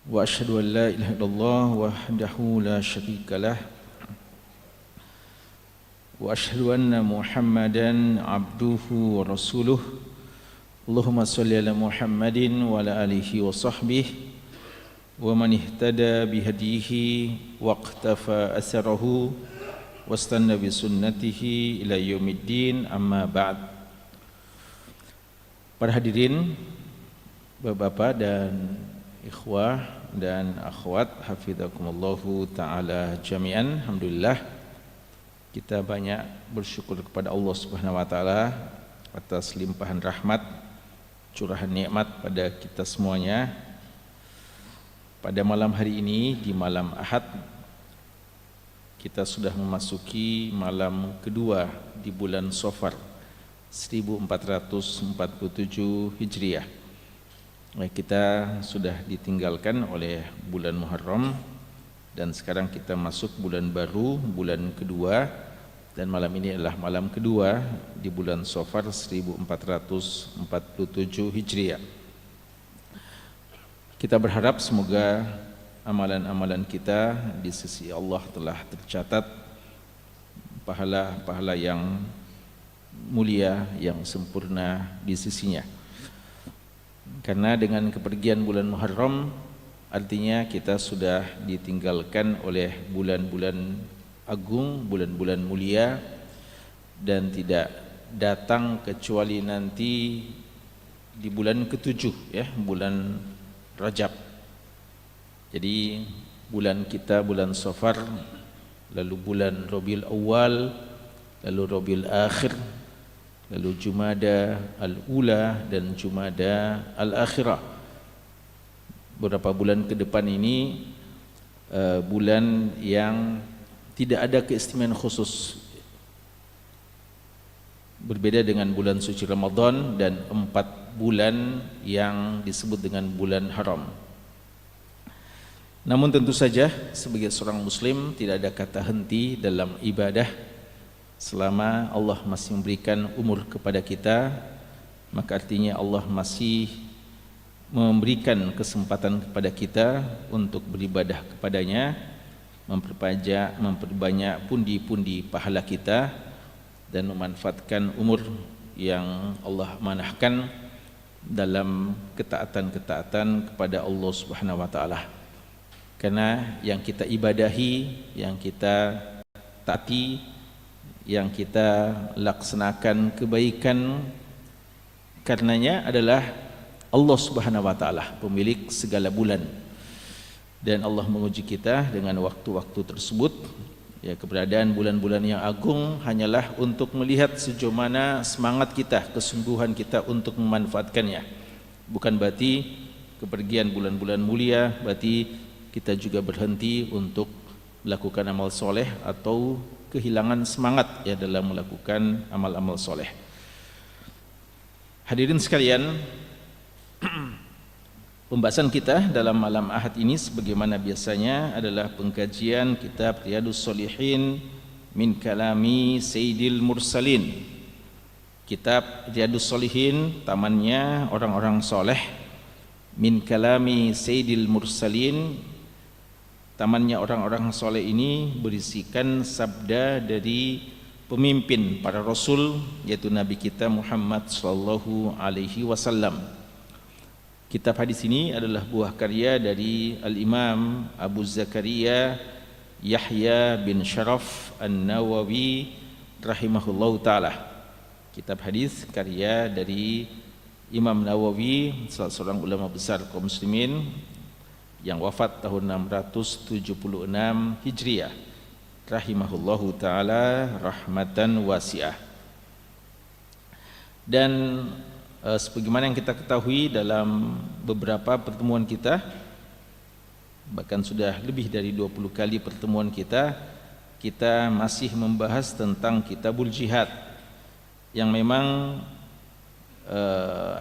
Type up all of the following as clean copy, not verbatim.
وأشهد أن لا إله إلا الله وحده لا شريك له وأشهد أن محمدا عبده ورسوله اللهم صل على محمد وعلى آله وصحبه ومن اهتدى بهديه واقتفى أثره واستنى بسنته إلى يوم الدين أما بعد. Para hadirin, bapak-bapak dan ikhwah dan akhwat hafizakumullahu ta'ala jami'an. Alhamdulillah kita banyak bersyukur kepada Allah Subhanahu wa taala atas limpahan rahmat, curahan nikmat pada kita semuanya. Pada malam hari ini, di malam Ahad, kita sudah memasuki malam kedua di bulan Safar 1447 Hijriah. Kita sudah ditinggalkan oleh bulan Muharram dan sekarang kita masuk bulan baru, bulan kedua, dan malam ini adalah malam kedua di bulan Safar 1447 Hijriah. Kita berharap semoga amalan-amalan kita di sisi Allah telah tercatat pahala-pahala yang mulia, yang sempurna di sisinya. Karena dengan kepergian bulan Muharram artinya kita sudah ditinggalkan oleh bulan-bulan agung, bulan-bulan mulia, dan tidak datang kecuali nanti di bulan ketujuh, ya, bulan Rajab. Jadi bulan kita bulan Safar, lalu bulan Rabiul Awal, lalu Rabiul Akhir, lalu Jumada Al-Ula dan Jumada Al-Akhirah. Beberapa bulan ke depan ini bulan yang tidak ada keistimewaan khusus, berbeda dengan bulan suci Ramadan dan 4 bulan yang disebut dengan bulan haram. Namun tentu saja sebagai seorang muslim tidak ada kata henti dalam ibadah. Selama Allah masih memberikan umur kepada kita, maka artinya Allah masih memberikan kesempatan kepada kita untuk beribadah kepadanya, memperbanyak pundi-pundi pahala kita, dan memanfaatkan umur yang Allah manahkan dalam ketaatan-ketaatan kepada Allah Subhanahu wa taala. Karena yang kita ibadahi, yang kita taati, yang kita laksanakan kebaikan karenanya adalah Allah Subhanahu wa taala, pemilik segala bulan. Dan Allah menguji kita dengan waktu-waktu tersebut. Ya, keberadaan bulan-bulan yang agung hanyalah untuk melihat sejauh mana semangat kita, kesungguhan kita untuk memanfaatkannya. Bukan berarti kepergian bulan-bulan mulia berarti kita juga berhenti untuk melakukan amal soleh atau kehilangan semangat, ya, dalam melakukan amal-amal soleh. Hadirin sekalian, pembahasan kita dalam malam Ahad ini sebagaimana biasanya adalah pengkajian kitab Riyadhus Shalihin min kalami Sayyidil Mursalin. Kitab Riyadhus Shalihin, tamannya orang-orang soleh, min kalami Sayyidil Mursalin, tamannya orang-orang soleh ini berisikan sabda dari pemimpin para rasul, yaitu Nabi kita Muhammad sallallahu alaihi wasallam. Kitab hadis ini adalah buah karya dari Al-Imam Abu Zakaria Yahya bin Sharaf An-Nawawi rahimahullahu ta'ala. Kitab hadis karya dari Imam Nawawi, salah seorang ulama besar kaum muslimin yang wafat tahun 676 Hijriah rahimahullahu ta'ala rahmatan wasi'ah. Dan sebagaimana yang kita ketahui dalam beberapa pertemuan kita, bahkan sudah lebih dari 20 kali pertemuan kita masih membahas tentang Kitabul Jihad, yang memang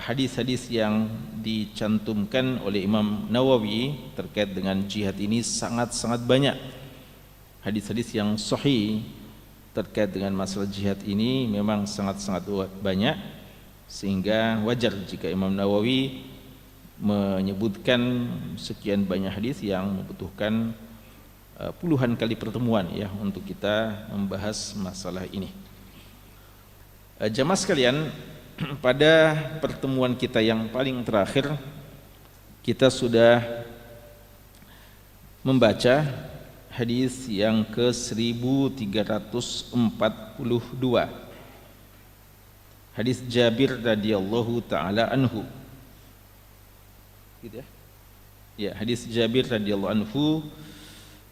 hadis-hadis yang dicantumkan oleh Imam Nawawi terkait dengan jihad ini sangat-sangat banyak. Hadis-hadis yang sahih terkait dengan masalah jihad ini memang sangat-sangat banyak, sehingga wajar jika Imam Nawawi menyebutkan sekian banyak hadis yang membutuhkan puluhan kali pertemuan ya untuk kita membahas masalah ini. Jamaah sekalian, pada pertemuan kita yang paling terakhir kita sudah membaca hadis yang ke-1342, hadis Jabir radhiyallahu taala anhu. Gitu ya. Ya, hadis Jabir radhiyallahu anhu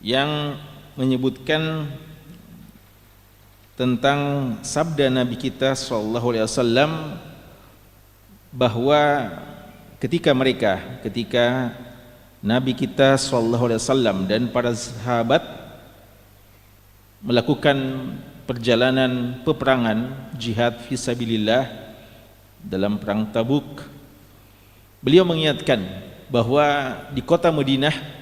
yang menyebutkan tentang sabda Nabi kita sallallahu alaihi wasallam bahwa ketika Nabi kita sallallahu alaihi wasallam dan para sahabat melakukan perjalanan peperangan jihad fisabilillah dalam perang Tabuk, beliau mengingatkan bahwa di kota Madinah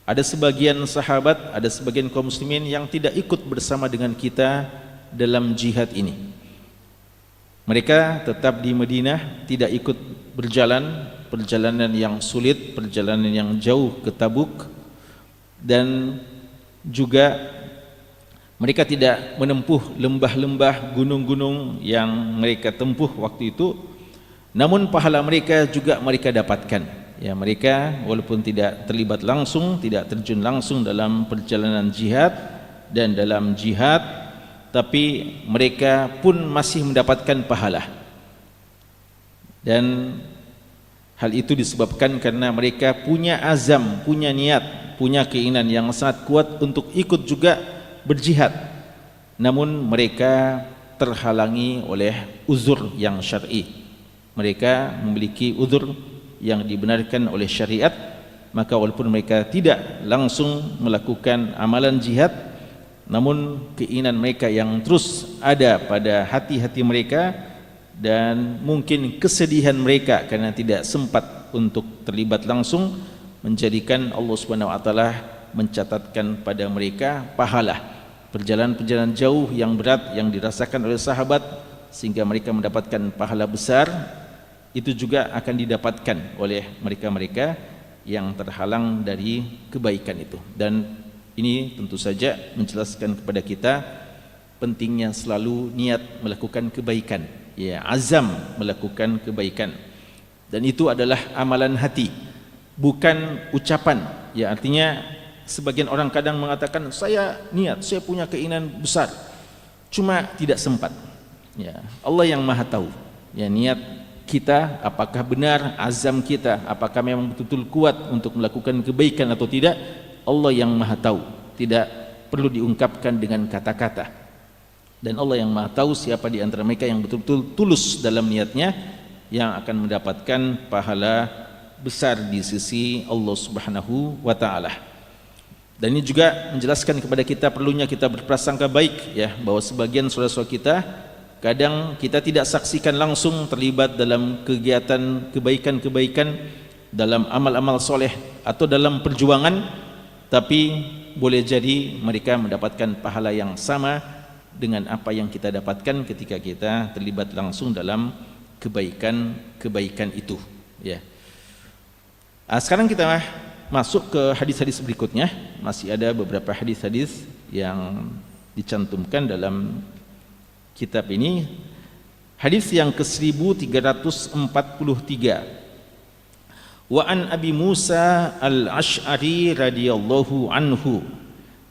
ada sebagian sahabat, ada sebagian kaum muslimin yang tidak ikut bersama dengan kita dalam jihad ini. Mereka tetap di Madinah, tidak ikut berjalan perjalanan yang sulit, perjalanan yang jauh ke Tabuk, dan juga mereka tidak menempuh lembah-lembah, gunung-gunung yang mereka tempuh waktu itu. Namun pahala mereka juga mereka dapatkan. Ya, mereka walaupun tidak terlibat langsung, tidak terjun langsung dalam perjalanan jihad dan dalam jihad, tapi mereka pun masih mendapatkan pahala. Dan hal itu disebabkan karena mereka punya azam, punya niat, punya keinginan yang sangat kuat untuk ikut juga berjihad. Namun mereka terhalangi oleh uzur yang syar'i. Mereka memiliki uzur yang dibenarkan oleh syariat, maka walaupun mereka tidak langsung melakukan amalan jihad, namun keinginan mereka yang terus ada pada hati-hati mereka dan mungkin kesedihan mereka karena tidak sempat untuk terlibat langsung menjadikan Allah Subhanahu wa taala mencatatkan pada mereka pahala perjalanan-perjalanan jauh yang berat yang dirasakan oleh sahabat sehingga mereka mendapatkan pahala besar. Itu juga akan didapatkan oleh mereka-mereka yang terhalang dari kebaikan itu. Dan ini tentu saja menjelaskan kepada kita pentingnya selalu niat melakukan kebaikan, ya, azam melakukan kebaikan. Dan itu adalah amalan hati, bukan ucapan. Ya, artinya sebagian orang kadang mengatakan saya niat, saya punya keinginan besar, cuma tidak sempat. Ya, Allah yang Maha tahu. Ya, niat kita apakah benar, azam kita apakah memang betul-betul kuat untuk melakukan kebaikan atau tidak, Allah yang Maha tahu, tidak perlu diungkapkan dengan kata-kata. Dan Allah yang Maha tahu siapa di antara mereka yang betul-betul tulus dalam niatnya yang akan mendapatkan pahala besar di sisi Allah Subhanahu wa taala. Dan ini juga menjelaskan kepada kita perlunya kita berprasangka baik, ya, bahwa sebagian saudara-saudara kita kadang kita tidak saksikan langsung terlibat dalam kegiatan kebaikan-kebaikan, dalam amal-amal soleh atau dalam perjuangan, tapi boleh jadi mereka mendapatkan pahala yang sama dengan apa yang kita dapatkan ketika kita terlibat langsung dalam kebaikan-kebaikan itu. Ya. Sekarang kita masuk ke hadis-hadis berikutnya. Masih ada beberapa hadis-hadis yang dicantumkan dalam kitab ini. Hadis yang ke-1343, wa an Abi Musa al-Ash'ari radhiyallahu anhu,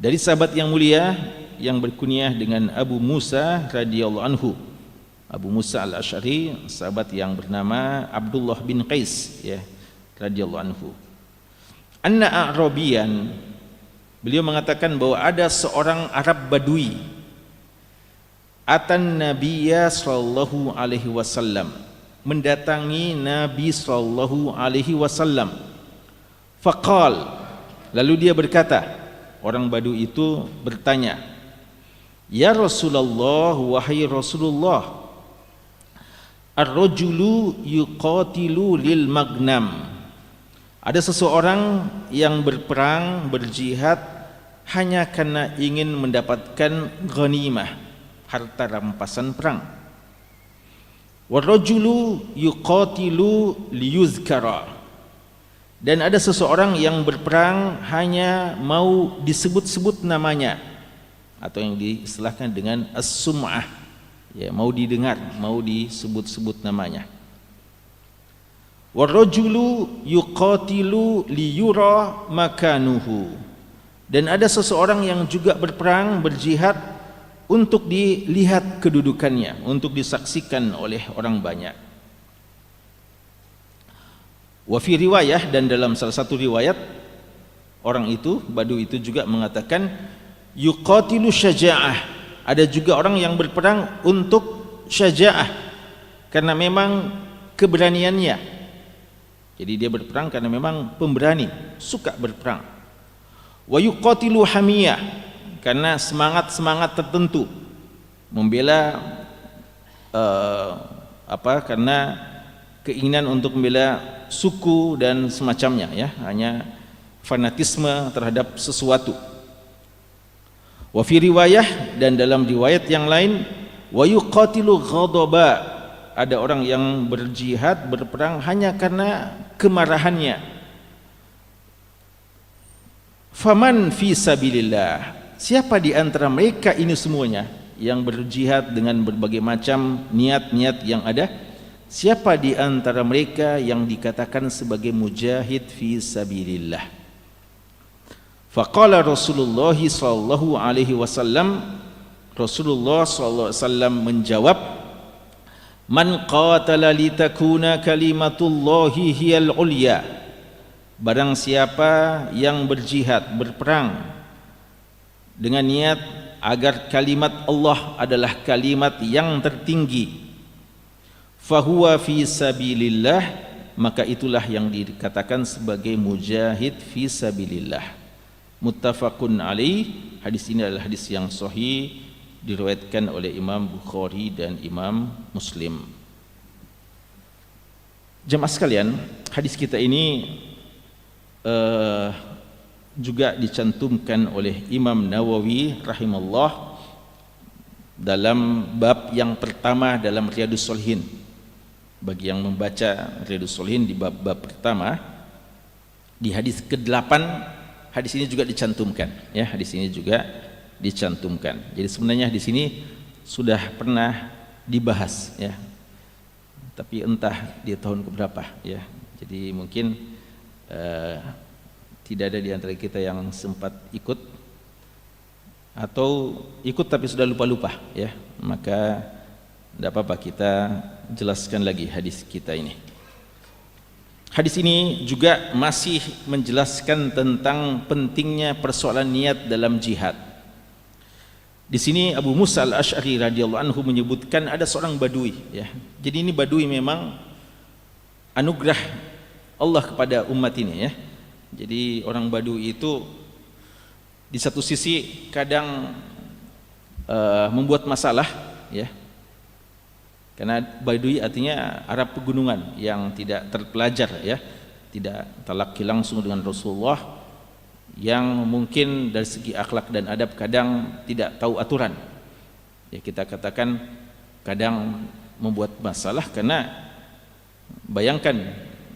dari sahabat yang mulia yang berkunyah dengan Abu Musa radhiyallahu anhu. Abu Musa al-Ash'ari, sahabat yang bernama Abdullah bin Qais, ya, radhiyallahu anhu. Anna A'rabiyan, beliau mengatakan bahwa ada seorang Arab Badui atan Nabiyya sallallahu alaihi wasallam, mendatangi Nabi sallallahu alaihi wasallam. Faqal, lalu dia berkata, orang Badui itu bertanya, ya Rasulullah, wahai Rasulullah, ar-rajulu yuqatilu lil magnam, ada seseorang yang berperang, berjihad hanya karena ingin mendapatkan ghanimah, harta rampasan perang. Warajulu yuqatilu liyuzkara, Dan ada seseorang yang berperang hanya mau disebut-sebut namanya, atau yang diistilahkan dengan as-sum'ah, ya, mau didengar, mau disebut-sebut namanya. Warrajulu yuqatilu liyura makanuhu. Dan ada seseorang yang juga berperang, berjihad untuk dilihat kedudukannya, untuk disaksikan oleh orang banyak. Wa fi riwayah, dan dalam salah satu riwayat orang itu, Badu itu juga mengatakan yuqatilu syaja'ah. Ada juga orang yang berperang untuk syaja'ah, karena memang keberaniannya. Jadi dia berperang karena memang pemberani, suka berperang. Wa yuqatilu hamiyah, karena semangat tertentu, membela karena keinginan untuk membela suku dan semacamnya, ya, hanya fanatisme terhadap sesuatu. Wa fi riwayah, dan dalam riwayat yang lain, wa yuqatilu ghadaba, ada orang yang berjihad, berperang hanya karena kemarahannya. Faman fi sabilillah, siapa di antara mereka ini semuanya yang berjihad dengan berbagai macam niat-niat yang ada, siapa di antara mereka yang dikatakan sebagai mujahid fi sabilillah? Faqala Rasulullah sallallahu alaihi wasallam, Rasulullah sallallahu alaihi wasallam menjawab, man qatala litakuna kalimatullahi hiyal ulya, barang siapa yang berjihad, berperang dengan niat agar kalimat Allah adalah kalimat yang tertinggi, fahuwa fi sabilillah, maka itulah yang dikatakan sebagai mujahid fi sabilillah. Muttafaqun alaih. Hadis ini adalah hadis yang sahih, diriwayatkan oleh Imam Bukhari dan Imam Muslim. Jemaah sekalian, hadis kita ini juga dicantumkan oleh Imam Nawawi rahimahullah dalam bab yang pertama dalam Riyadhus Shalihin. Bagi yang membaca Riyadhus Shalihin di bab pertama, di hadis ke-8, hadis ini juga dicantumkan, ya, hadis ini juga dicantumkan. Jadi sebenarnya di sini sudah pernah dibahas, ya, tapi entah di tahun keberapa, ya. Jadi mungkin tidak ada di antara kita yang sempat ikut, atau ikut tapi sudah lupa-lupa, ya, maka tidak apa-apa, kita jelaskan lagi hadis kita ini. Hadis ini juga masih menjelaskan tentang pentingnya persoalan niat dalam jihad. Di sini Abu Musa al-Asy'ari radhiyallahu anhu menyebutkan ada seorang badui, ya. Jadi ini badui memang anugerah Allah kepada umat ini, ya. Jadi orang badui itu di satu sisi kadang membuat masalah, ya. Karena badui artinya Arab pegunungan yang tidak terpelajar, ya, tidak talaqi langsung dengan Rasulullah, yang mungkin dari segi akhlak dan adab kadang tidak tahu aturan, ya, kita katakan kadang membuat masalah. Karena bayangkan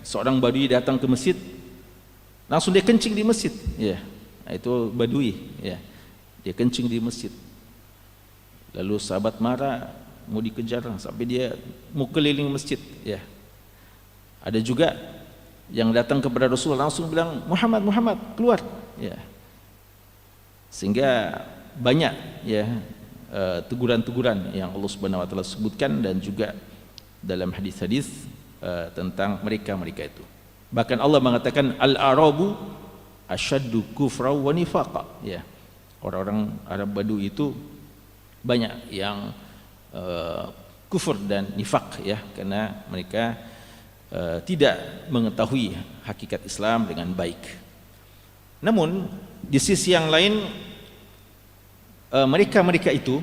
seorang badui datang ke masjid, langsung dia kencing di masjid, ya, itu badui, ya, dia kencing di masjid, lalu sahabat marah, mau dikejar sampai dia mau keliling masjid, ya. Ada juga yang datang kepada Rasulullah langsung bilang, Muhammad, Muhammad, keluar, ya. Sehingga banyak, ya, teguran-teguran yang Allah Subhanahu wa taala sebutkan, dan juga dalam hadis-hadis tentang mereka-mereka itu. Bahkan Allah mengatakan al-arabu asyaddu kufra wa nifaqa, ya. Orang-orang Arab Badui itu banyak yang kufur dan nifak, ya, karena mereka tidak mengetahui hakikat Islam dengan baik. Namun di sisi yang lain, mereka-mereka itu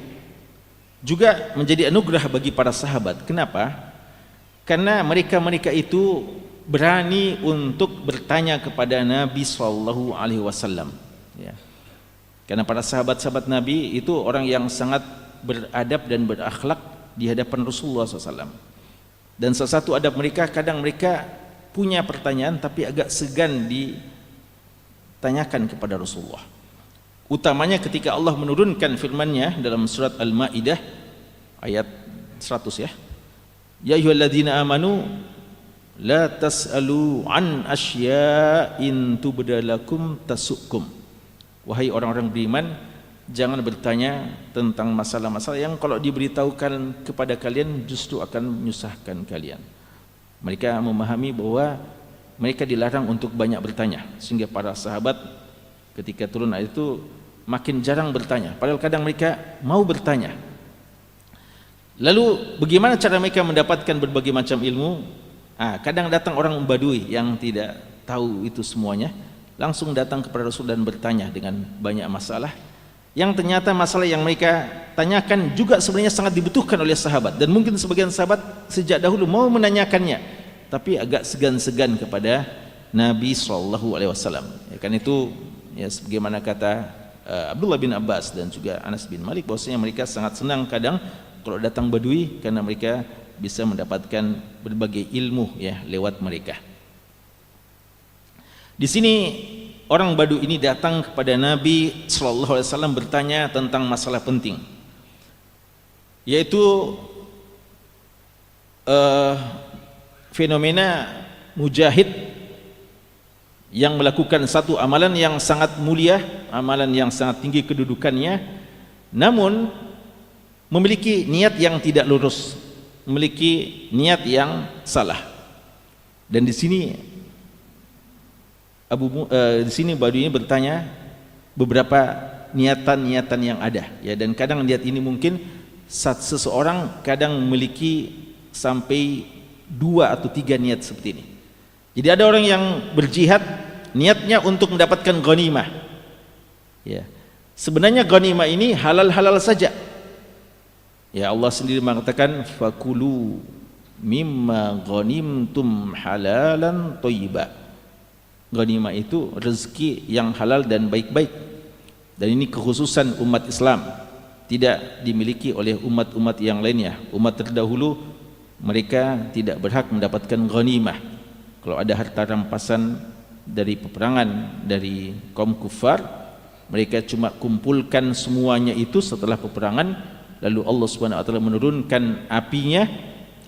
juga menjadi anugerah bagi para sahabat. Kenapa? Karena mereka-mereka itu berani untuk bertanya kepada Nabi sallallahu alaihi wasallam, ya. Karena para sahabat-sahabat Nabi itu orang yang sangat beradab dan berakhlak di hadapan Rasulullah SAW. Dan salah satu adab mereka, kadang mereka punya pertanyaan tapi agak segan ditanyakan kepada Rasulullah. Utamanya ketika Allah menurunkan firman-Nya dalam surat Al-Maidah ayat 100 ya. Ya ayyuhalladzina amanu la tas'alu an asya'in tubdalakum tasukum. Wahai orang-orang beriman, jangan bertanya tentang masalah-masalah yang kalau diberitahukan kepada kalian justru akan menyusahkan kalian. Mereka memahami bahwa mereka dilarang untuk banyak bertanya, sehingga para sahabat ketika turun ayat itu makin jarang bertanya, padahal kadang mereka mau bertanya. Lalu bagaimana cara mereka mendapatkan berbagai macam ilmu? Kadang datang orang Badui yang tidak tahu itu semuanya, langsung datang kepada Rasul dan bertanya dengan banyak masalah, yang ternyata masalah yang mereka tanyakan juga sebenarnya sangat dibutuhkan oleh sahabat, dan mungkin sebagian sahabat sejak dahulu mau menanyakannya tapi agak segan-segan kepada Nabi SAW. Ya, kan itu ya, sebagaimana kata Abdullah bin Abbas dan juga Anas bin Malik, bahwasanya mereka sangat senang kadang kalau datang Badui karena mereka bisa mendapatkan berbagai ilmu ya lewat mereka. Di sini orang Badui ini datang kepada Nabi SAW bertanya tentang masalah penting, yaitu fenomena mujahid yang melakukan satu amalan yang sangat mulia, amalan yang sangat tinggi kedudukannya, namun memiliki niat yang tidak lurus, memiliki niat yang salah. Dan di sini di sini Badui ini bertanya beberapa niatan-niatan yang ada ya, dan kadang niat ini mungkin seseorang kadang memiliki sampai 2 atau 3 niat seperti ini. Jadi ada orang yang berjihad niatnya untuk mendapatkan ghanimah ya. Sebenarnya ghanimah ini halal-halal saja ya, Allah sendiri mengatakan fakulu mimma ghanimtum halalan thayyiba. Ghanimah itu rezeki yang halal dan baik-baik, dan ini kekhususan umat Islam, tidak dimiliki oleh umat-umat yang lainnya. Umat terdahulu mereka tidak berhak mendapatkan ghanimah. Kalau ada harta rampasan dari peperangan dari kaum kufar, mereka cuma kumpulkan semuanya itu setelah peperangan, lalu Allah Subhanahu wa taala menurunkan apinya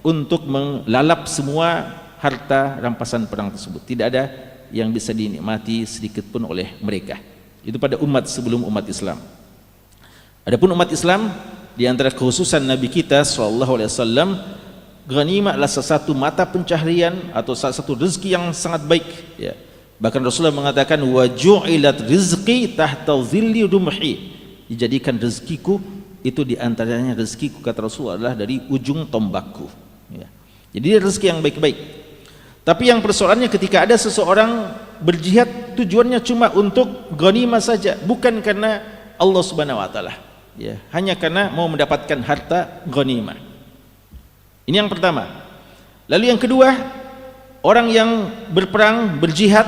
untuk melalap semua harta rampasan perang tersebut. Tidak ada yang bisa dinikmati sedikit pun oleh mereka. Itu pada umat sebelum umat Islam. Adapun umat Islam, di antara kekhususan Nabi kita SAW, ghanimah adalah salah satu mata pencaharian atau salah satu rezeki yang sangat baik ya. Bahkan Rasulullah mengatakan wa ju'ilat rizqi tahta dhilli rumhi, dijadikan rezekiku itu di antaranya rezekiku, kata Rasulullah, adalah dari ujung tombakku ya. Jadi rezeki yang baik-baik. Tapi yang persoalannya ketika ada seseorang berjihad tujuannya cuma untuk ghanimah saja, bukan karena Allah Subhanahu wa taala ya, hanya karena mau mendapatkan harta ghanimah. Ini yang pertama. Lalu yang kedua, orang yang berperang, berjihad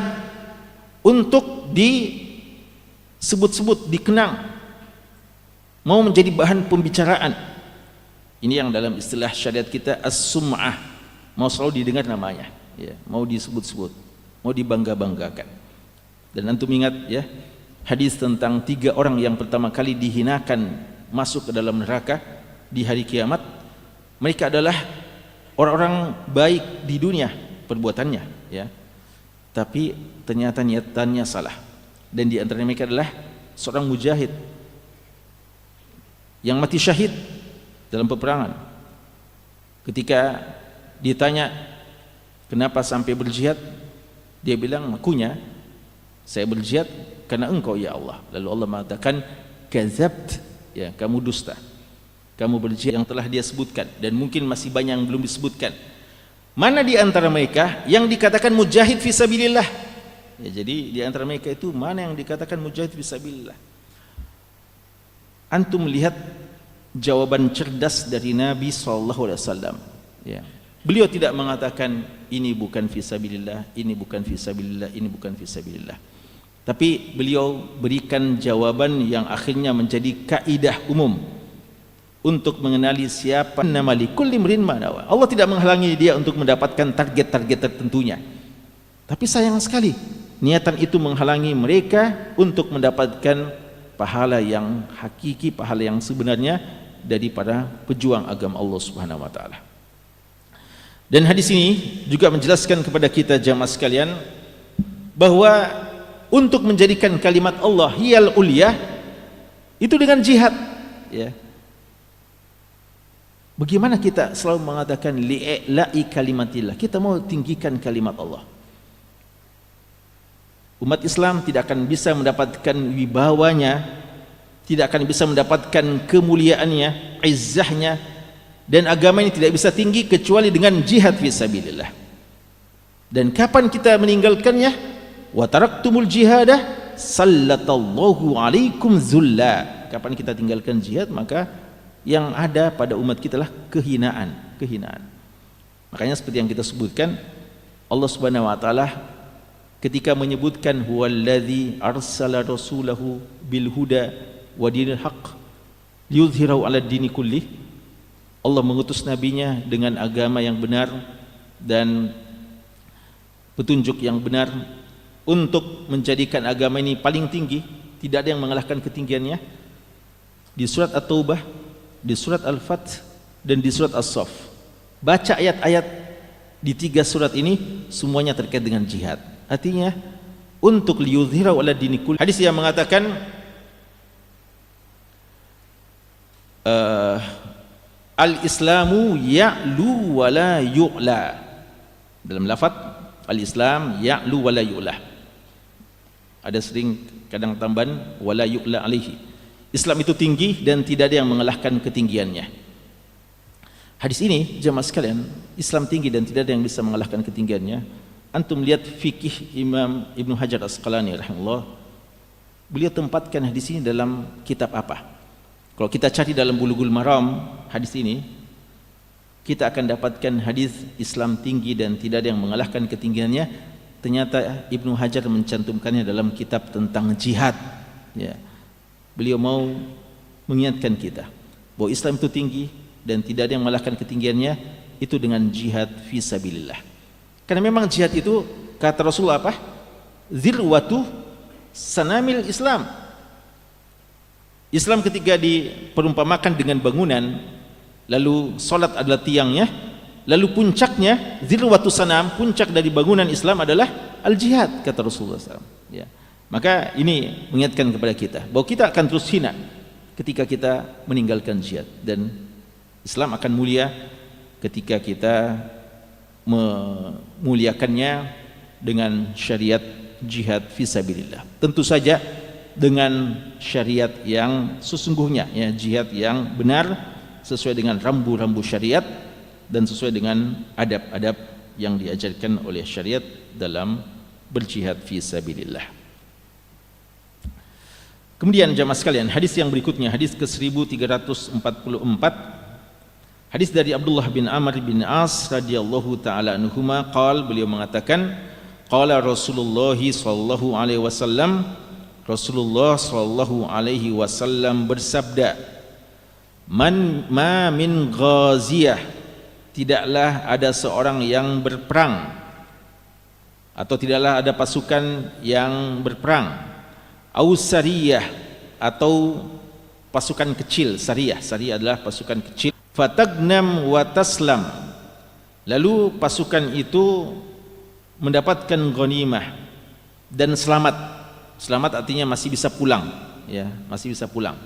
untuk disebut-sebut, dikenang, mau menjadi bahan pembicaraan. Ini yang dalam istilah syariat kita as-sum'ah, mau selalu didengar namanya ya, mau disebut-sebut, mau dibangga-banggakan. Dan antum ingat ya hadis tentang 3 orang yang pertama kali dihinakan masuk ke dalam neraka di hari kiamat. Mereka adalah orang-orang baik di dunia perbuatannya ya, tapi ternyata niatannya salah. Dan di antara mereka adalah seorang mujahid yang mati syahid dalam peperangan. Ketika ditanya kenapa sampai berjihad, dia bilang, akunya saya berjihad karena engkau ya Allah. Lalu Allah mengatakan kazabt ya, kamu dusta, kamu berjihad yang telah dia sebutkan, dan mungkin masih banyak yang belum disebutkan. Mana di antara mereka yang dikatakan mujahid fisabilillah ya, jadi di antara mereka itu mana yang dikatakan mujahid fisabilillah? Antum melihat jawaban cerdas dari Nabi SAW ya. Beliau tidak mengatakan ini bukan fisabilillah, ini bukan fisabilillah, ini bukan fisabilillah. Tapi beliau berikan jawaban yang akhirnya menjadi kaidah umum untuk mengenali siapa nama likulli imrin ma nawa. Allah tidak menghalangi dia untuk mendapatkan target-target tertentunya. Tapi sayang sekali niatan itu menghalangi mereka untuk mendapatkan pahala yang hakiki, pahala yang sebenarnya daripada pejuang agama Allah Subhanahu wa taala. Dan hadis ini juga menjelaskan kepada kita jamaah sekalian bahwa untuk menjadikan kalimat Allah hiyal ulyah itu dengan jihad, ya. Bagaimana kita selalu mengatakan li'i'la'i kalimatillah, kita mau tinggikan kalimat Allah. Umat Islam tidak akan bisa mendapatkan wibawanya, tidak akan bisa mendapatkan kemuliaannya, izzahnya, dan agama ini tidak bisa tinggi kecuali dengan jihad fisabilillah. Dan kapan kita meninggalkannya? Wa taraktumul jihadah sallatallahu alaikum zulla. Kapan kita tinggalkan jihad, maka yang ada pada umat kita lah kehinaan. Makanya seperti yang kita sebutkan, Allah Subhanahu wa taala ketika menyebutkan huwallazi arsala rasulahu bil huda wa dinil haqq liyudhhirahu 'ala dini kullih, Allah mengutus nabinya dengan agama yang benar dan petunjuk yang benar untuk menjadikan agama ini paling tinggi, tidak ada yang mengalahkan ketinggiannya. Di surat At-Taubah, di surat Al-Fath, dan di surat As-Saff, baca ayat-ayat di 3 surat ini semuanya terkait dengan jihad. Artinya untuk liyudhhirahu 'ala dini kullih. Hadis yang mengatakan al-islamu ya'lu wa la yu'la. Dalam lafaz al-islam ya'lu wa la yu'la, ada sering kadang tambahan wa la yu'la alaihi. Islam itu tinggi dan tidak ada yang mengalahkan ketinggiannya. Hadis ini jamaah sekalian, Islam tinggi dan tidak ada yang bisa mengalahkan ketinggiannya. Antum lihat fikih Imam Ibnu Hajar Asqalani rahimahullah, beliau tempatkan hadis ini dalam kitab apa? Kalau kita cari dalam Bulughul Maram hadis ini, kita akan dapatkan hadis Islam tinggi dan tidak ada yang mengalahkan ketinggiannya. Ternyata Ibnu Hajar mencantumkannya dalam kitab tentang jihad, ya. Beliau mau mengingatkan kita bahwa Islam itu tinggi dan tidak ada yang mengalahkan ketinggiannya, itu dengan jihad fisabilillah. Karena memang jihad itu kata Rasulullah apa? Zirwatu sanamil Islam. Islam ketika diperumpamakan dengan bangunan, lalu salat adalah tiangnya, lalu puncaknya zirwatu sanam, puncak dari bangunan Islam adalah al-jihad kata Rasulullah SAW, ya. Maka ini mengingatkan kepada kita bahwa kita akan terus hina ketika kita meninggalkan jihad, dan Islam akan mulia ketika kita memuliakannya dengan syariat jihad fisabilillah. Tentu saja dengan syariat yang sesungguhnya, ya, jihad yang benar sesuai dengan rambu-rambu syariat dan sesuai dengan adab-adab yang diajarkan oleh syariat dalam berjihad fisabilillah. Kemudian jamaah sekalian, hadis yang berikutnya, hadis ke-1344, hadis dari Abdullah bin Amr bin As radhiyallahu taala anhuma qala, beliau mengatakan qala Rasulullah sallallahu alaihi wasallam, Rasulullah sallallahu alaihi wasallam bersabda, ma min ghaziyah, tidaklah ada seorang yang berperang atau tidaklah ada pasukan yang berperang, au sariyah, atau pasukan kecil. Sariyah adalah pasukan kecil. Fatagnam wa taslam, lalu pasukan itu mendapatkan ghanimah dan selamat. Selamat artinya masih bisa pulang, ya, masih bisa pulang.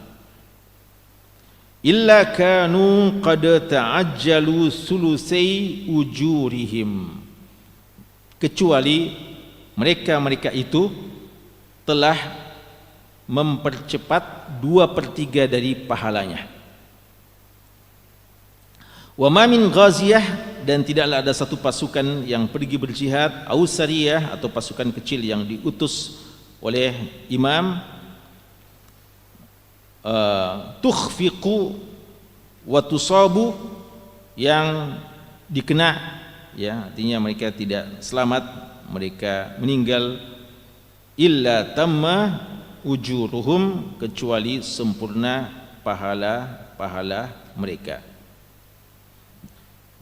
Illa kanu qad ta'ajjalu sulusai ujurihim, kecuali mereka itu telah mempercepat 2/3 dari pahalanya. Wa ma min ghaziyah, dan tidaklah ada satu pasukan yang pergi berjihad, au sariyah, atau pasukan kecil yang diutus oleh imam, tukhfiqu wa tusabu, yang dikena, ya, artinya mereka tidak selamat, mereka meninggal, illa tamma ujuruhum, kecuali sempurna pahala mereka.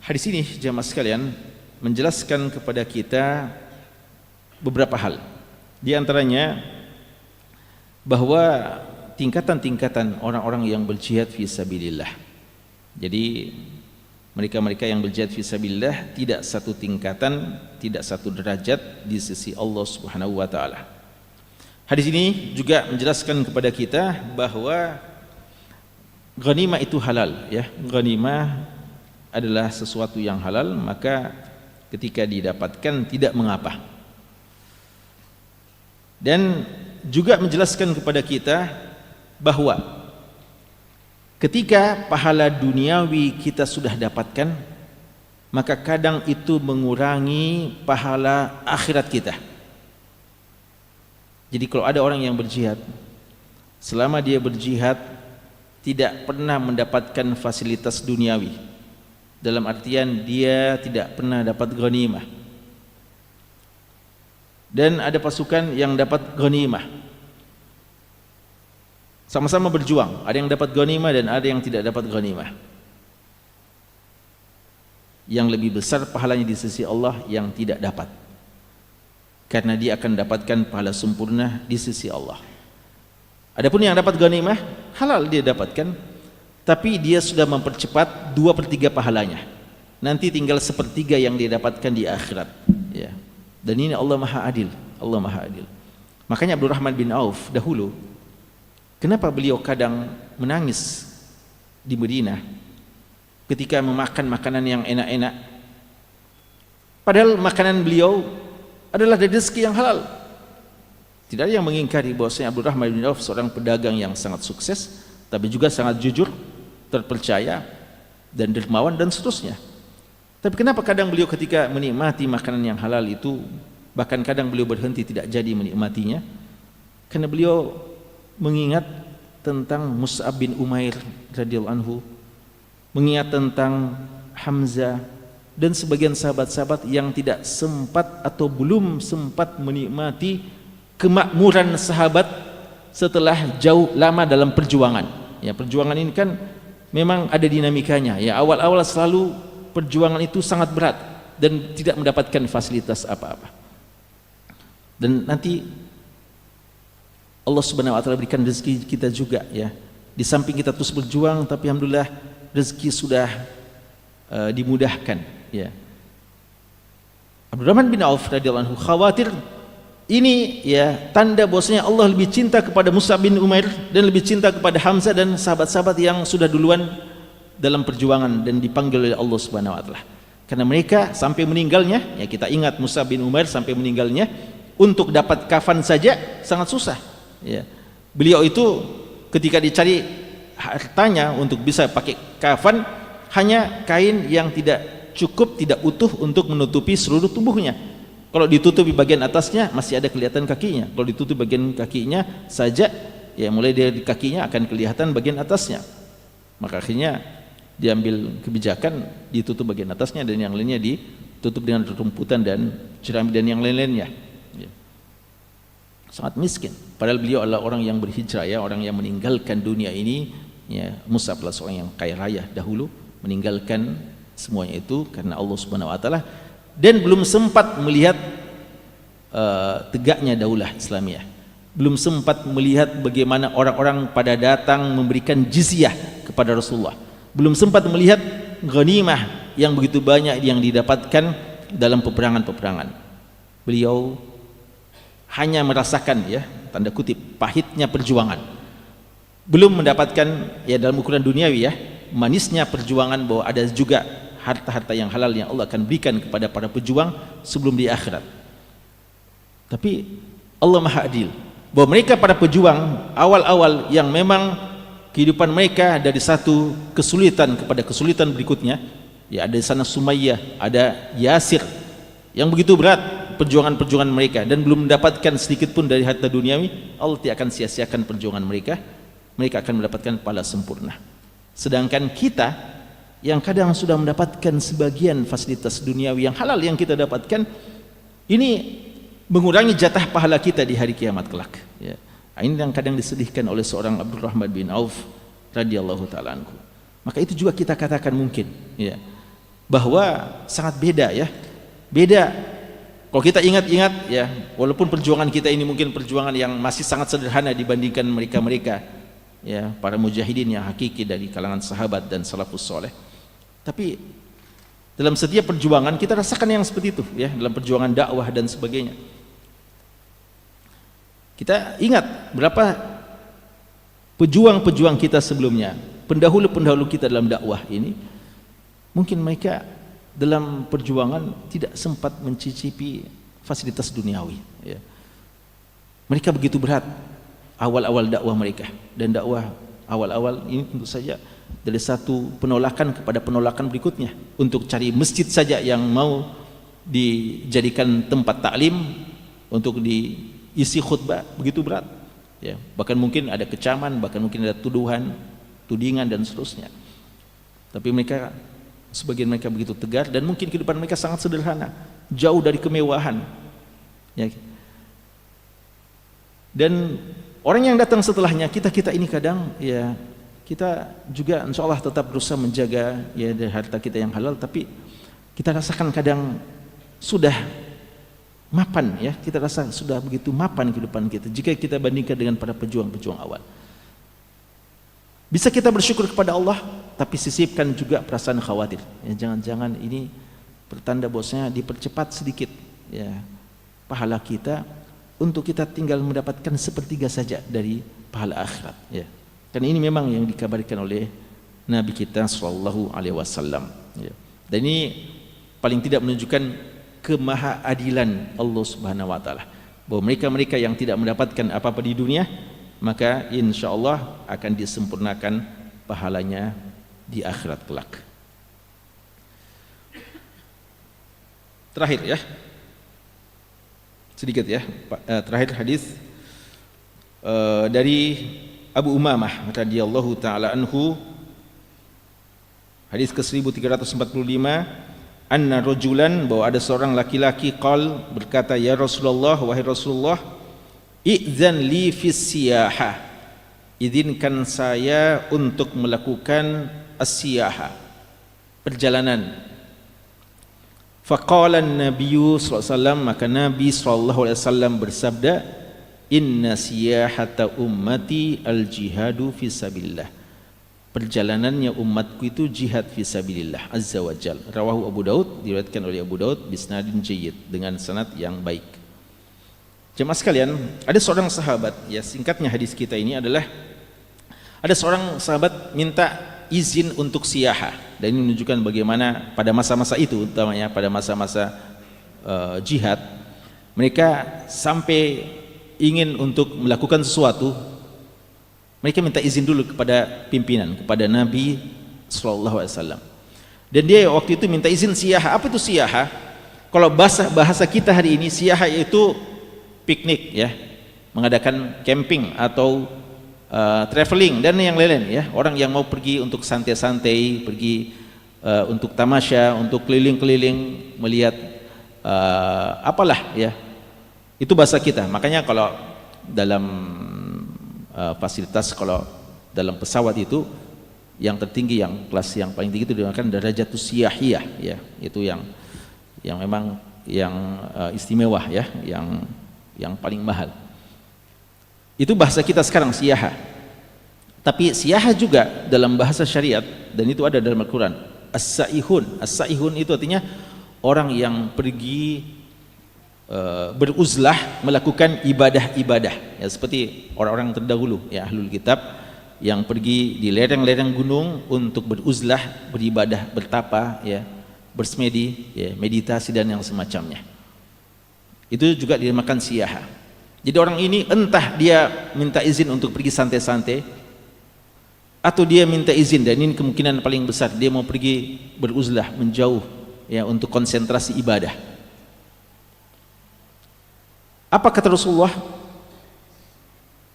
Hadis ini jamaah sekalian menjelaskan kepada kita beberapa hal. Di antaranya bahwa tingkatan-tingkatan orang-orang yang berjihad fi sabilillah. Jadi mereka-mereka yang berjihad fi sabilillah tidak satu tingkatan, tidak satu derajat di sisi Allah Subhanahu wa taala. Hadis ini juga menjelaskan kepada kita bahwa ghanimah itu halal, ya. Ghanimah adalah sesuatu yang halal, maka ketika didapatkan tidak mengapa. Dan juga menjelaskan kepada kita bahwa ketika pahala duniawi kita sudah dapatkan, maka kadang itu mengurangi pahala akhirat kita. Jadi kalau ada orang yang berjihad, selama dia berjihad tidak pernah mendapatkan fasilitas duniawi, dalam artian dia tidak pernah dapat ghanimah. Dan ada pasukan yang dapat ghanimah, sama-sama berjuang, ada yang dapat ghanimah dan ada yang tidak dapat ghanimah. Yang lebih besar pahalanya di sisi Allah yang tidak dapat, karena dia akan dapatkan pahala sempurna di sisi Allah. Adapun yang dapat ghanimah, halal dia dapatkan, tapi dia sudah mempercepat 2/3 pahalanya. Nanti tinggal 1/3 yang dia dapatkan di akhirat, ya. Dan ini Allah Maha Adil, Allah Maha Adil. Makanya Abdurrahman bin Auf dahulu, kenapa beliau kadang menangis di Madinah ketika memakan makanan yang enak-enak, padahal makanan beliau adalah dari rezeki yang halal. Tidak ada yang mengingkari bahwasanya Abdurrahman bin Auf seorang pedagang yang sangat sukses, tapi juga sangat jujur, terpercaya, dan dermawan dan seterusnya. Tapi kenapa kadang beliau ketika menikmati makanan yang halal itu, bahkan kadang beliau berhenti tidak jadi menikmatinya? Karena beliau mengingat tentang Mus'ab bin Umair radhiyallahu anhu, mengingat tentang Hamzah dan sebagian sahabat-sahabat yang tidak sempat atau belum sempat menikmati kemakmuran sahabat setelah jauh lama dalam perjuangan. Ya, perjuangan ini kan memang ada dinamikanya. Ya, awal-awal selalu perjuangan itu sangat berat dan tidak mendapatkan fasilitas apa-apa. Dan nanti Allah Subhanahu wa taala berikan rezeki kita juga, ya. Di samping kita terus berjuang, tapi alhamdulillah rezeki sudah dimudahkan, ya. Abdurrahman bin Auf radhiyallahu anhu khawatir ini, ya, tanda bahwasanya Allah lebih cinta kepada Mus'ab bin Umair dan lebih cinta kepada Hamzah dan sahabat-sahabat yang sudah duluan dalam perjuangan dan dipanggil oleh Allah Subhanahu wa taala. Karena mereka sampai meninggalnya, ya, kita ingat Mus'ab bin Umair sampai meninggalnya untuk dapat kafan saja sangat susah, ya. Beliau itu ketika dicari hartanya untuk bisa pakai kafan, hanya kain yang tidak cukup, tidak utuh untuk menutupi seluruh tubuhnya. Kalau ditutupi bagian atasnya masih ada kelihatan kakinya, kalau ditutup bagian kakinya saja, ya, mulai dari kakinya akan kelihatan bagian atasnya. Maka akhirnya diambil kebijakan ditutup bagian atasnya dan yang lainnya ditutup dengan rumputan dan jerami dan yang lain-lainnya, ya. Sangat miskin, padahal beliau adalah orang yang berhijrah, ya, orang yang meninggalkan dunia ini, ya. Mus'ab adalah seorang yang kaya raya dahulu, meninggalkan semuanya itu karena Allah Subhanahu wa taala, dan belum sempat melihat tegaknya daulah Islamiyah, belum sempat melihat bagaimana orang-orang pada datang memberikan jizyah kepada Rasulullah, belum sempat melihat ghanimah yang begitu banyak yang didapatkan dalam peperangan-peperangan. Beliau hanya merasakan, ya, tanda kutip, pahitnya perjuangan, belum mendapatkan, ya, dalam ukuran duniawi, ya, manisnya perjuangan, bahwa ada juga harta-harta yang halal yang Allah akan berikan kepada para pejuang sebelum di akhirat. Tapi Allah Maha Adil, bahwa mereka para pejuang awal-awal yang memang kehidupan mereka dari satu kesulitan kepada kesulitan berikutnya, ya, ada di sana Sumayyah, ada Yasir, yang begitu berat perjuangan-perjuangan mereka dan belum mendapatkan sedikit pun dari harta duniawi, Allah tidak akan sia-siakan perjuangan mereka, mereka akan mendapatkan pahala sempurna. Sedangkan kita yang kadang sudah mendapatkan sebagian fasilitas duniawi yang halal yang kita dapatkan, ini mengurangi jatah pahala kita di hari kiamat kelak, ya. Ini yang kadang disedihkan oleh seorang Abdurrahman bin Auf radhiyallahu taala anhu. Maka itu juga kita katakan mungkin, ya, bahwa sangat beda, ya, beda Kalau kita ingat-ingat ya, walaupun perjuangan kita ini mungkin perjuangan yang masih sangat sederhana dibandingkan mereka-mereka ya, para mujahidin yang hakiki dari kalangan sahabat dan salafus soleh, tapi dalam setiap perjuangan kita rasakan yang seperti itu ya, dalam perjuangan dakwah dan sebagainya. Kita ingat berapa pejuang-pejuang kita sebelumnya, pendahulu-pendahulu kita dalam dakwah ini, mungkin mereka dalam perjuangan tidak sempat mencicipi fasilitas duniawi ya. Mereka begitu berat awal-awal dakwah mereka, dan dakwah awal-awal ini tentu saja dari satu penolakan kepada penolakan berikutnya. Untuk cari masjid saja yang mau dijadikan tempat taklim untuk diisi khutbah begitu berat ya. Bahkan mungkin ada kecaman, bahkan mungkin ada tuduhan, tudingan dan seterusnya. Tapi mereka, sebagian mereka begitu tegar, dan mungkin kehidupan mereka sangat sederhana, jauh dari kemewahan ya. Dan orang yang datang setelahnya, kita ini kadang ya, kita juga insya Allah tetap berusaha menjaga ya dari harta kita yang halal, tapi kita rasakan kadang sudah mapan ya, kita rasa sudah begitu mapan kehidupan kita jika kita bandingkan dengan para pejuang-pejuang awal. Bisa kita bersyukur kepada Allah, tapi sisipkan juga perasaan khawatir ya, jangan-jangan ini pertanda bosnya dipercepat sedikit ya pahala kita, untuk kita tinggal mendapatkan sepertiga saja dari pahala akhirat ya. Dan ini memang yang dikabarkan oleh Nabi kita sallallahu alaihi wasallam ya. Dan ini paling tidak menunjukkan kemahaadilan Allah Subhanahu wa taala, bahwa mereka-mereka yang tidak mendapatkan apa-apa di dunia, maka insyaallah akan disempurnakan pahalanya di akhirat kelak. Terakhir ya, sedikit ya, terakhir hadis dari Abu Umamah radhiyallahu taala anhu, hadis ke-1345, anna rajulan, bahwa ada seorang laki-laki, qal, berkata, ya Rasulullah, wahai Rasulullah, idzan li fis siyahah, izinkan saya untuk melakukan as-siyahah, perjalanan. Faqala an-nabiyyu sallallahu alaihi wasallam, maka Nabi sallallahu alaihi wasallam bersabda, inna siyahata ummati al-jihadu fisabilillah, perjalanannya umatku itu jihad fisabilillah azza wa jal. Rawahu Abu Daud, diriwayatkan oleh Abu Daud bisnadin jayyid, dengan sanad yang baik. Jemaah sekalian, ada seorang sahabat ya, singkatnya hadis kita ini adalah ada seorang sahabat minta izin untuk siyahah, dan ini menunjukkan bagaimana pada masa-masa itu, utamanya pada masa-masa jihad, mereka sampai ingin untuk melakukan sesuatu, mereka minta izin dulu kepada pimpinan, kepada Nabi sallallahu alaihi wasallam. Dan dia waktu itu minta izin siyahah. Apa itu siyahah? Kalau bahasa kita hari ini, siyahah itu piknik ya, mengadakan camping atau traveling dan yang lain-lain ya. Orang yang mau pergi untuk santai-santai, pergi untuk tamasya, untuk keliling-keliling melihat apalah ya. Itu bahasa kita. Makanya kalau dalam fasilitas, kalau dalam pesawat itu yang tertinggi, yang kelas yang paling tinggi itu dinamakan darajatus siyahiyah ya, itu yang memang yang istimewa ya, yang paling mahal. Itu bahasa kita sekarang siyahah. Tapi siyahah juga dalam bahasa syariat, dan itu ada dalam Al-Quran, as-saihun. As-saihun itu artinya orang yang pergi beruzlah, melakukan ibadah-ibadah ya, seperti orang-orang terdahulu ya, ahlul kitab yang pergi di lereng-lereng gunung untuk beruzlah, beribadah, bertapa ya, bersemedi ya, meditasi dan yang semacamnya. Itu juga dinamakan siyahah. Jadi orang ini entah dia minta izin untuk pergi santai-santai, atau dia minta izin, dan ini kemungkinan paling besar, dia mau pergi beruzlah, menjauh ya, untuk konsentrasi ibadah. Apa kata Rasulullah?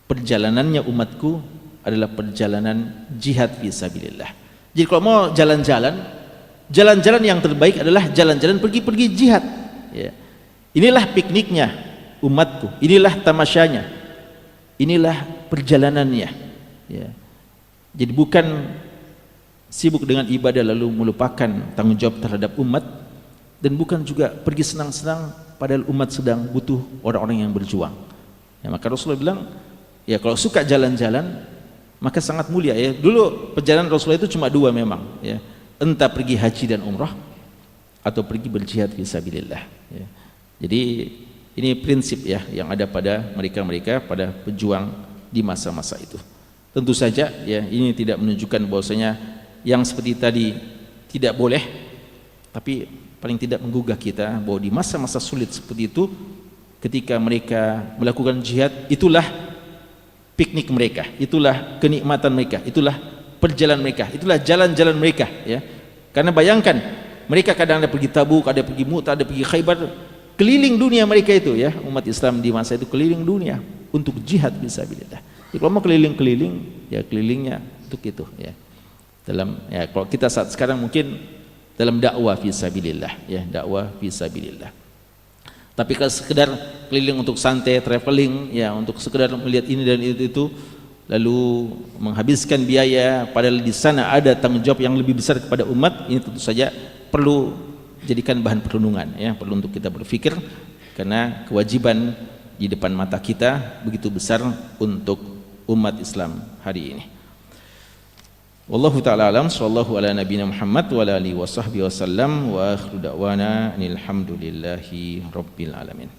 Perjalanannya umatku adalah perjalanan jihad fisabilillah. Jadi kalau mau jalan-jalan yang terbaik adalah jalan-jalan pergi jihad ya. Inilah pikniknya umatku, inilah tamasyanya, inilah perjalanannya ya. Jadi bukan sibuk dengan ibadah lalu melupakan tanggung jawab terhadap umat, dan bukan juga pergi senang-senang padahal umat sedang butuh orang-orang yang berjuang. Ya, maka Rasulullah bilang, ya kalau suka jalan-jalan maka sangat mulia ya. Dulu perjalanan Rasulullah itu cuma dua memang ya. Entah pergi haji dan umrah atau pergi berjihad fisabilillah ya. Jadi ini prinsip ya yang ada pada mereka-mereka, pada pejuang di masa-masa itu. Tentu saja ya ini tidak menunjukkan bahwasanya yang seperti tadi tidak boleh, tapi paling tidak menggugah kita bahwa di masa-masa sulit seperti itu, ketika mereka melakukan jihad, itulah piknik mereka, itulah kenikmatan mereka, itulah perjalanan mereka, itulah jalan-jalan mereka ya. Karena bayangkan mereka kadang ada pergi Tabuk, ada pergi Mu'tah, ada pergi Khaybar, keliling dunia mereka itu ya. Umat Islam di masa itu keliling dunia untuk jihad fisabilillah. Jadi kalau mau keliling-keliling ya kelilingnya untuk itu ya. Dalam ya kalau kita saat sekarang mungkin dalam dakwah fisabilillah ya, dakwah fisabilillah. Tapi kalau sekedar keliling untuk santai, traveling ya, untuk sekedar melihat ini dan itu lalu menghabiskan biaya padahal di sana ada tanggung jawab yang lebih besar kepada umat, ini tentu saja perlu jadikan bahan perenungan ya, perlu untuk kita berpikir, karena kewajiban di depan mata kita begitu besar untuk umat Islam hari ini. Wallahu ta'ala alam, sallallahu ala nabiyina Muhammad wa ala alihi wa sahbihi wa sallam, wa akhiru da'wana alhamdulillahi rabbil alamin.